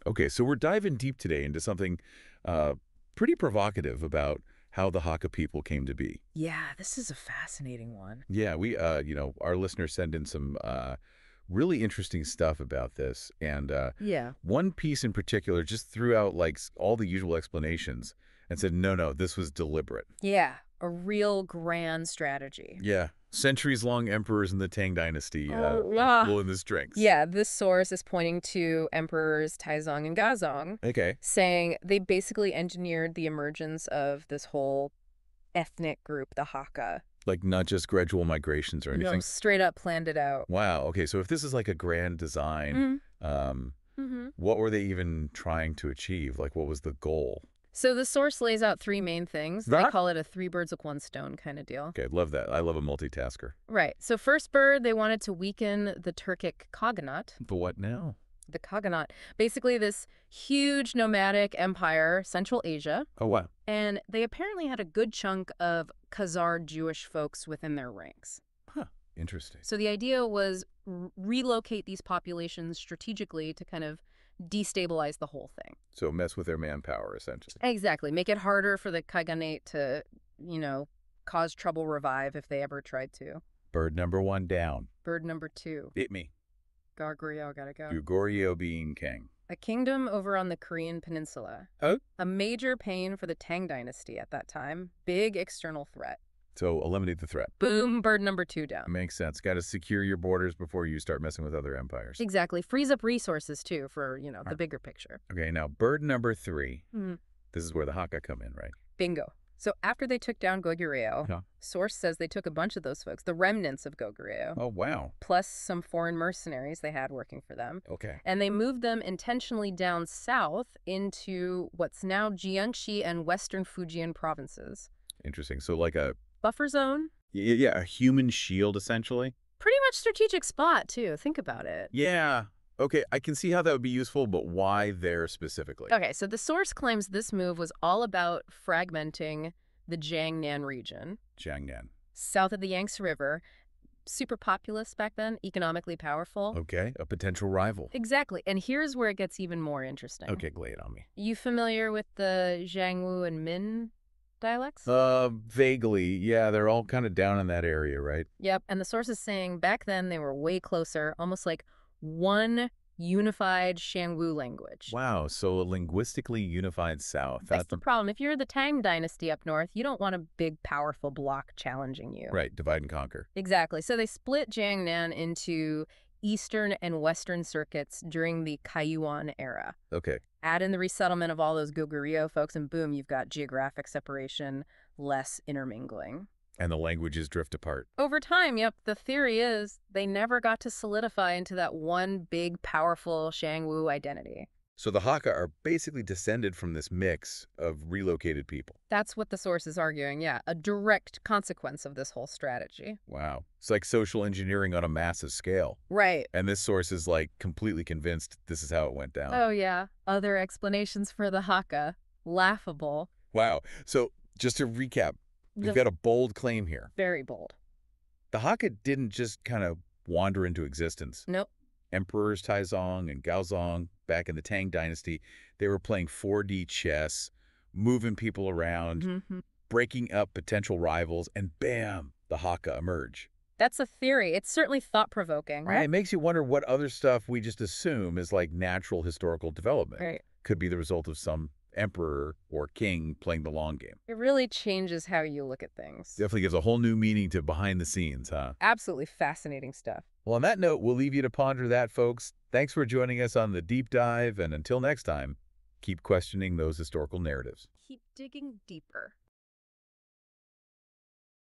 Okay, so we're diving deep today into something uh, pretty provocative about how the Hakka people came to be. Yeah, this is a fascinating one. Yeah, our listeners send in some really interesting stuff about this, and Yeah. one piece in particular just threw out like all the usual explanations and said, no, no, this was deliberate. Yeah, a real grand strategy. Yeah, centuries-long emperors in the Tang Dynasty Oh, yeah. pulling the strings. Yeah, this source is pointing to emperors Taizong and Gazong, Okay, saying they basically engineered the emergence of this whole ethnic group, the Hakka. like not just gradual migrations or No, anything. straight up planned it out. Wow. Okay. So if this is like a grand design, Mm. um, hmm what were they even trying to achieve? Like, what was the goal? So the source lays out three main things. They That? call it a three birds with one stone kind of deal. Okay, love that. I love a multitasker. Right. So first bird, they wanted to weaken the Turkic Khaganate. The what now? The Khaganate, basically this huge nomadic empire, Central Asia, Oh, wow. and they apparently had a good chunk of Khazar Jewish folks within their ranks. Huh. Interesting. So the idea was relocate these populations strategically to kind of destabilize the whole thing. So mess with their manpower, essentially. Exactly. Make it harder for the Khaganate to, cause trouble revive if they ever tried to. Bird number one down. Bird number two. Hit me. Gargoyle gotta go. Goguryeo being king. A kingdom over on the Korean peninsula. Oh? A major pain for the Tang Dynasty at that time. Big external threat. So eliminate the threat. Boom, bird number two down. Makes sense. Got to secure your borders before you start messing with other empires. Exactly. Frees up resources, too, for, the bigger picture. Okay, now bird number three. Hmm. This is where the Hakka come in, right? Bingo. So after they took down Goguryeo, Yeah. source says they took a bunch of those folks, the remnants of Goguryeo, Oh, wow. plus some foreign mercenaries they had working for them, Okay. and they moved them intentionally down south into what's now Jiangxi and western Fujian provinces. Interesting. So like a Buffer zone? yeah, a human shield, essentially. Pretty much strategic spot, too. Think about it. Yeah. Okay, I can see how that would be useful, but why there specifically? Okay, so the source claims this move was all about fragmenting the Jiangnan region, Jiangnan. south of the Yangtze River. Super populous back then, economically powerful. Okay, a potential rival. Exactly, and here's where it gets even more interesting. Okay, lay it on me. You familiar with the Zhangwu and Min dialects? Vaguely. Yeah, they're all kind of down in that area, right? Yep, and the source is saying back then they were way closer, almost like one unified Shangwu language. Wow, so a linguistically unified South. That's the problem. If you're the Tang Dynasty up north, you don't want a big, powerful bloc challenging you. Right, divide and conquer. Exactly. So they split Jiangnan into eastern and western circuits during the Kaiyuan era. Okay, Add in the resettlement of all those Goguryeo folks, and boom, you've got geographic separation, less intermingling. and the languages drift apart. Over time, yep, the theory is they never got to solidify into that one big, powerful Shangwu identity. So the Hakka are basically descended from this mix of relocated people. That's what the source is arguing, yeah, a direct consequence of this whole strategy. Wow. It's like social engineering on a massive scale. Right. And this source is like completely convinced this is how it went down. Oh, yeah. Other explanations for the Hakka. Laughable. Wow. So just to recap, we've got a bold claim here. Very bold. The Hakka didn't just kind of wander into existence. Nope. Emperors Taizong and Gaozong back in the Tang Dynasty, they were playing 4D chess, moving people around, Mm-hmm. breaking up potential rivals, and bam, the Hakka emerge. That's a theory. It's certainly thought-provoking, Right? right? It makes you wonder what other stuff we just assume is like natural historical development. Right. Could be the result of some emperor or king playing the long game. It really changes how you look at things. Definitely gives a whole new meaning to behind the scenes, huh? Absolutely fascinating stuff. Well, on that note, we'll leave you to ponder that, folks. Thanks for joining us on the deep dive, and until next time, keep questioning those historical narratives. Keep digging deeper.